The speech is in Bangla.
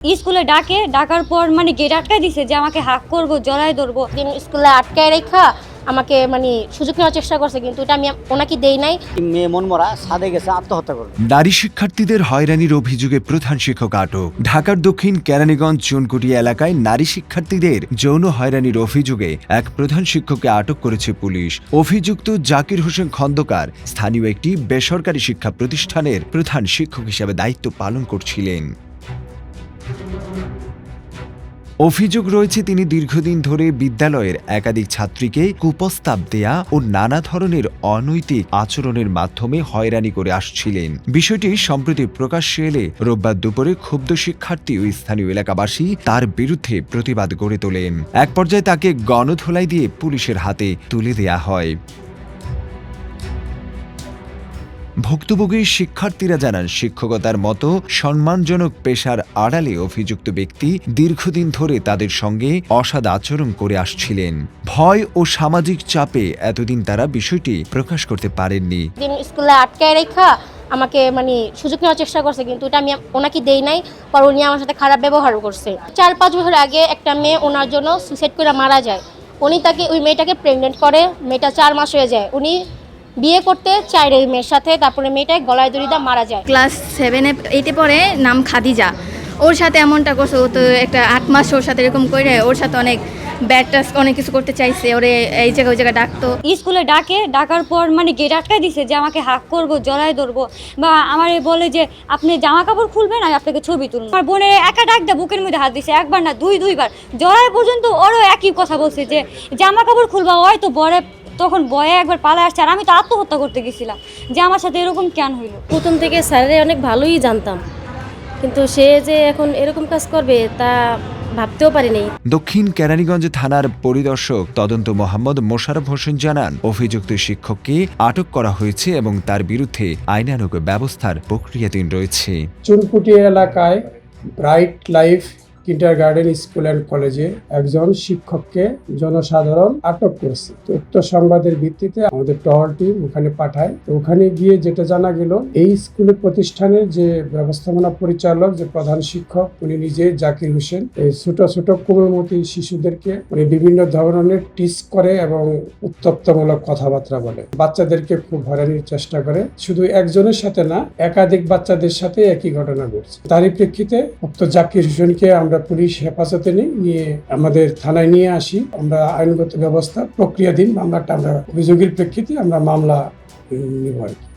স্কুলে ডাকার পর মানে গেট আটকায় দিছে যে আমাকে হাক করবো, জড়ায় ধরবো। স্কুলে আটকায় রেখা আমাকে সুযোগ নেওয়ার চেষ্টা করছে, কিন্তু এটা আমি ওনাকে দেই নাই। মেয়ে মনমরা সাদে গেছে আত্মহত্যা করবে। নারী শিক্ষার্থীদের হয়রানির অভিযোগে প্রধান শিক্ষক আটক। ঢাকার দক্ষিণ কেরানীগঞ্জ চুনকুটিয়া এলাকায় নারী শিক্ষার্থীদের যৌন হয়রানির অভিযোগে এক প্রধান শিক্ষককে আটক করেছে পুলিশ। অভিযুক্ত জাকির হোসেন খন্দকার স্থানীয় একটি বেসরকারি শিক্ষা প্রতিষ্ঠানের প্রধান শিক্ষক হিসেবে দায়িত্ব পালন করছিলেন। অভিযোগ রয়েছে তিনি দীর্ঘদিন ধরে বিদ্যালয়ের একাধিক ছাত্রীকে কুপ্রস্তাব দেয়া ও নানা ধরনের অনৈতিক আচরণের মাধ্যমে হয়রানি করে আসছিলেন। বিষয়টি সম্প্রতি প্রকাশ্যে এলে রোববার দুপুরে ক্ষুব্ধ শিক্ষার্থী ও স্থানীয় এলাকাবাসী তার বিরুদ্ধে প্রতিবাদ গড়ে তোলেন। এক পর্যায়ে তাকে গণধোলাই দিয়ে পুলিশের হাতে তুলে দেয়া হয়। ভুক্তভোগী শিক্ষার্থীরা জানান, শিক্ষকতার মতো সম্মানজনক পেশার আড়ালে অভিযুক্ত ব্যক্তি দীর্ঘদিন ধরে তাদের সঙ্গে অসৎ আচরণ করে আসছিলেন। ভয় ও সামাজিক চাপে এতদিন তারা বিষয়টি প্রকাশ করতে পারেননি। স্কুলে আটকায় রেখা আমাকে সুযোগ নেওয়ার চেষ্টা করছে, কিন্তু এটা আমি ওনাকে দেই নাই। পর উনি আমার সাথে খারাপ ব্যবহারও করছে। 4-5 বছর আগে একটা মেয়ে ওনার জন্য সুইসাইড করে মারা যায়। উনি ওই মেয়েটাকে প্রেগনেন্ট করে, মেয়েটা 4 মাস হয়ে যায়। উনি বিয়ে করতে চায় ওই মেয়ের সাথে, তারপরে মেয়েটাকে গলায় দড়ি দিয়ে মারা যায়। ক্লাস 7-8 পরে, নাম খাদিজা। ওর সাথে এমনটা করছে, ও তো একটা 8 মাস ওর সাথে এরকম করে ওর সাথে অনেক ব্যাড টাচ অনেক কিছু করতে চাইছে। ওরে এই জায়গায় ওই জায়গায় ডাকতো। স্কুলে ডাকার পর মানে গেট আটকায় দিছে যে আমাকে হাক করবো, জড়ায় ধরবো, বা আমার বলে যে আপনি জামা কাপড় খুলবেন আর আপনাকে ছবি তুলবো। আমার বোনের একা ডাক দেয়, বুকের মধ্যে হাত দিছে, একবার না দুইবার। জড়ায় পর্যন্ত ওরও একই কথা বলছে যে জামা কাপড় খুলবা, হয়তো বরে তখন বয়ে একবার পালা আসছে। আর আমি তো আত্মহত্যা করতে গেছিলাম যে আমার সাথে এরকম কেন হইলো। প্রথম থেকে স্যারের অনেক ভালোই জানতাম, কিন্তু সে যে এখন এরকম কাজ করবে তা ভাবতেও পারিনি। দক্ষিণ কেরানীগঞ্জ থানার পরিদর্শক তদন্ত মোহাম্মদ মোশাররফ হোসেন জানান, অভিযুক্ত শিক্ষককে আটক করা হয়েছে এবং তার বিরুদ্ধে আইনানুগ ব্যবস্থার প্রক্রিয়াধীন রয়েছে। চুনকুটিয়া এলাকায় bright life kindergarten school and কলেজে একজন শিক্ষককে জনসাধারণ আটক করেছে। তো উক্ত সংবাদের ভিত্তিতে আমাদের টহল টিম ওখানে পাঠায়। তো ওখানে গিয়ে যেটা জানা গেল, এই স্কুলের প্রতিষ্ঠানের যে ব্যবস্থাপনা পরিচালক, যে প্রধান শিক্ষক, উনি নিজে জাকির হোসেন এই ছোট ছোট কোমলমতি শিশুদেরকে উনি বিভিন্ন ধরনের টিচ করে এবং উত্তপ্তমূলক কথাবার্তা বলে, বাচ্চাদেরকে খুব হয়রানির চেষ্টা করে। শুধু একজনের সাথে না, একাধিক বাচ্চাদের সাথে একই ঘটনা ঘটছে। তারই প্রেক্ষিতে উক্ত জাকির হোসেনকে আমরা পুলিশ হেফাজতে নিয়ে আমাদের থানায় নিয়ে আসি। আমরা আইনগত ব্যবস্থা প্রক্রিয়াধীন মামলাটা আমরা অভিযোগের প্রেক্ষিতে আমরা মামলা নিব আর কি।